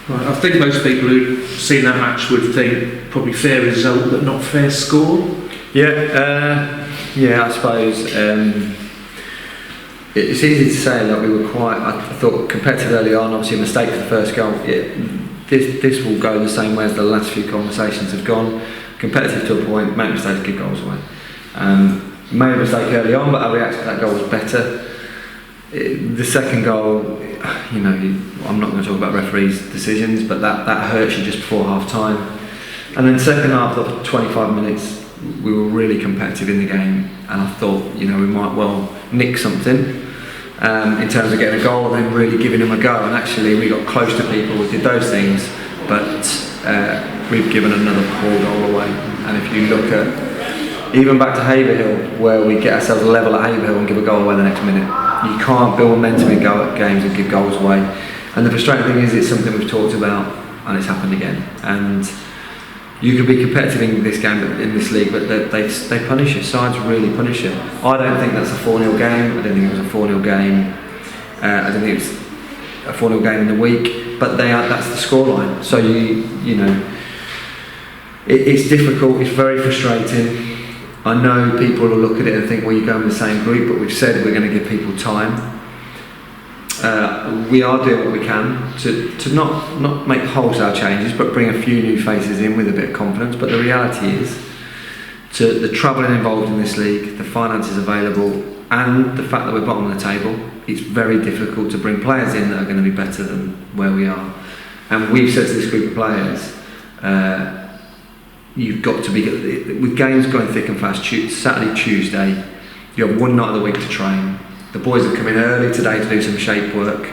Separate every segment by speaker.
Speaker 1: Right, I think most people who've seen that match would think probably fair result but not fair score.
Speaker 2: Yeah, I suppose it's easy to say that we were quite. I thought competitive early on. Obviously, a mistake for the first goal. This will go the same way as the last few conversations have gone. Competitive to a point, make mistakes, give goals away. Made a mistake early on, but our reaction to that goal was better. The second goal, I'm not going to talk about referees' decisions, but that hurts you just before half time. And then second half, of 25 minutes, we were really competitive in the game, and I thought, we might well nick something in terms of getting a goal and then really giving them a go. And actually, we got close to people, we did those things, but we've given another poor goal away. And if you look at even back to Haverhill, where we get ourselves level at Haverhill and give a goal away the next minute, you can't build momentum in games and give goals away. And the frustrating thing is, it's something we've talked about, and it's happened again. And you could be competitive in this game, in this league, but they punish it. Sides really punish it. I don't think that's a 4-0 game. I don't think it was a 4-0 game. I don't think it was a 4-0 game in the week. But that's the scoreline. So it's difficult. It's very frustrating. I know people will look at it and think, well, you go in the same group, but we've said we're going to give people time. We are doing what we can to not make wholesale changes, but bring a few new faces in with a bit of confidence. But the reality is, the travelling involved in this league, the finances available, and the fact that we're bottom of the table, it's very difficult to bring players in that are going to be better than where we are. And we've said to this group of players, you've got to be, with games going thick and fast, Saturday, Tuesday, you have one night of the week to train. The boys have come in early today to do some shape work,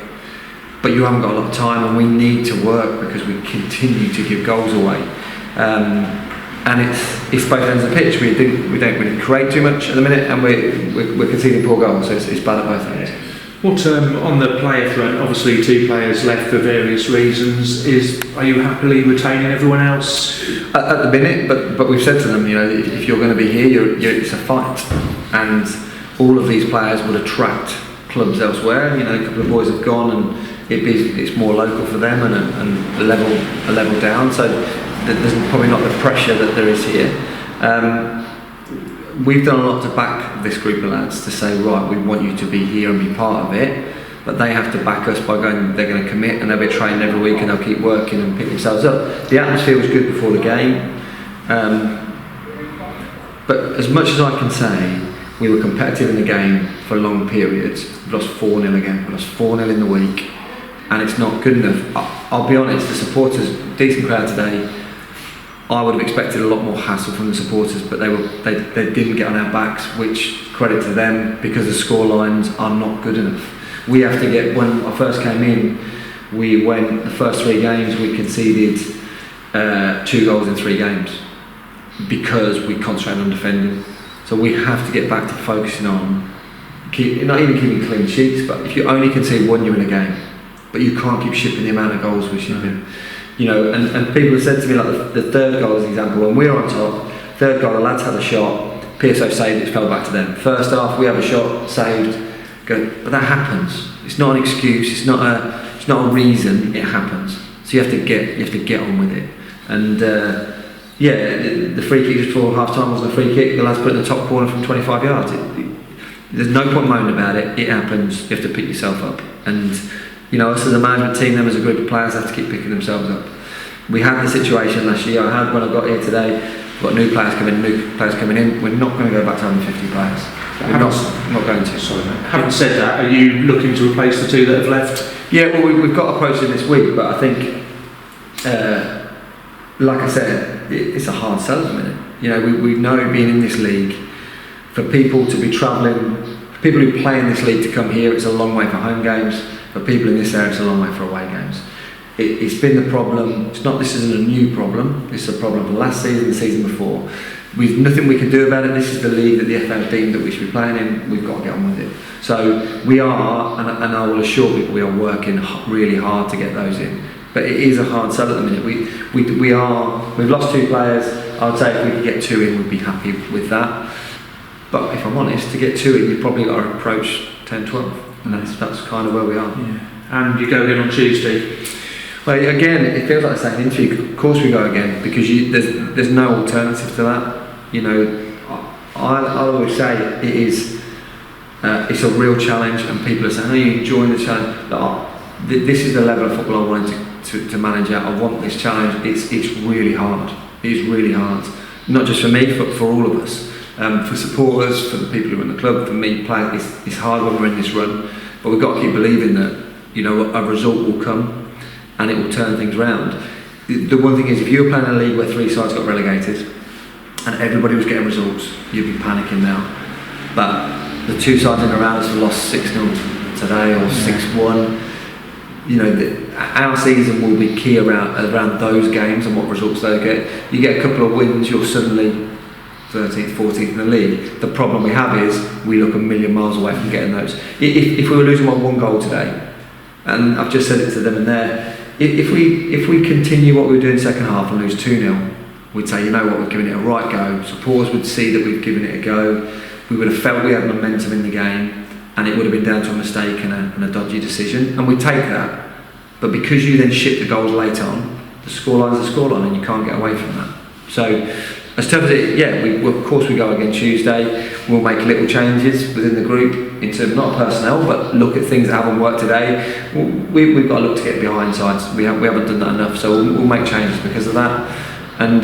Speaker 2: but you haven't got a lot of time, and we need to work because we continue to give goals away. And it's both ends of the pitch. We don't really create too much at the minute, and we're conceding poor goals, so it's bad at both ends.
Speaker 1: What on the player front, obviously 2 players left for various reasons. Are you happily retaining everyone else?
Speaker 2: At the minute, but we've said to them, if you're going to be here, it's a fight, and all of these players would attract clubs elsewhere. A couple of boys have gone, and it's more local for them, and a level down. So there's probably not the pressure that there is here. We've done a lot to back this group of lads to say, right, we want you to be here and be part of it, but they have to back us by going, they're going to commit, and they'll be training every week, and they'll keep working and pick themselves up. The atmosphere was good before the game, but as much as I can say, we were competitive in the game for long periods. We lost 4-0 again, we lost 4-0 in the week, and it's not good enough. I'll be honest, the supporters, decent crowd today, I would have expected a lot more hassle from the supporters, but they didn't get on our backs, which credit to them, because the score lines are not good enough. We have to get, when I first came in, the first 3 games we conceded 2 goals in 3 games because we concentrated on defending. So we have to get back to focusing on not even keeping clean sheets, but if you only concede 1, you win a game, but you can't keep shipping the amount of goals we're shipping. And people have said to me, like the third goal as an example, when we were on top, third goal, the lads had a shot, PSO saved it, fell back to them. First half, we have a shot, saved, good. But that happens. It's not an excuse, it's not a reason, it happens. So you have to get on with it. And the free kick just before half time wasn't a free kick, the lads put it in the top corner from 25 yards. There's no point moaning about it, it happens, you have to pick yourself up. And us as a management team, them as a group of players have to keep picking themselves up. We had the situation last year, I had when I got here today, we've got new players coming in, we're not going to go back to 150 players. We're not going to.
Speaker 1: Sorry mate. Having said that, are you looking to replace the 2 that have left?
Speaker 2: Yeah, well we've got approached in this week, but I think, like I said, it's a hard sell at the minute. We know being in this league, for people to be travelling, people who play in this league to come here, it's a long way for home games. For people in this area, it's a long way for away games. It's been the problem. This isn't a new problem. This is a problem for last season, the season before. We've nothing we can do about it. This is the league that the FA have deemed that we should be playing in. We've got to get on with it. So we are, and I will assure people, we are working really hard to get those in. But it is a hard sell at the minute. We've lost 2 players. I would say if we could get 2 in, we'd be happy with that. But if I'm honest, to get 2 in, you've probably got to approach 10, 12. And that's kind of where we are.
Speaker 1: Yeah. And you go in on Tuesday?
Speaker 2: Well, again, it feels like the same interview. Of course we go again, because there's no alternative to that. You know, I always say it is. It's a real challenge, and people are saying, "Are you enjoying the challenge?" This is the level of football I wanted to manage at. I want this challenge. It's really hard. It is really hard. Not just for me, but for all of us. For supporters, for the people who are in the club, for me, players. It's hard when we're in this run, but we've got to keep believing that, you know, a result will come, and it will turn things around. The one thing is, if you were playing a league where 3 sides got relegated, and everybody was getting results, you'd be panicking now. But the 2 sides in around us have lost 6-0 today or 6-1. You know, our season will be key around those games and what results they get. You get a couple of wins, you're suddenly 13th, 14th in the league. The problem we have is we look a million miles away from getting those. If we were losing by 1 goal today, and I've just said it to them and there, if we continue what we were doing second half and lose 2-0, we'd say, you know what, we've given it a right go. Supporters would see that we've given it a go. We would have felt we had momentum in the game, and it would have been down to a mistake and a dodgy decision, and we'd take that. But because you then ship the goals late on, the scoreline's the scoreline, and you can't get away from that. So, as tough as it, of course we go again Tuesday. We'll make little changes within the group in terms of not personnel, but look at things that haven't worked today. We've got to look to get behind sides. We haven't done that enough, so we'll make changes because of that. And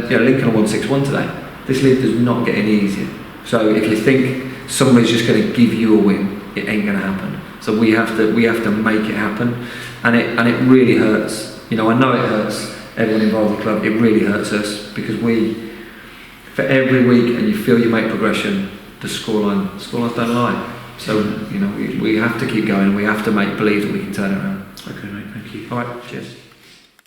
Speaker 2: Lincoln won 6-1 today. This league does not get any easier. So if you think somebody's just going to give you a win, it ain't going to happen. So we have to make it happen, and it really hurts. You know, I know it hurts everyone involved in the club. It really hurts us because for every week, and you feel you make progression, the scorelines don't lie. So you know we have to keep going. We have to make believe that we can turn it around.
Speaker 1: Okay, mate. Thank you.
Speaker 2: All right. Cheers.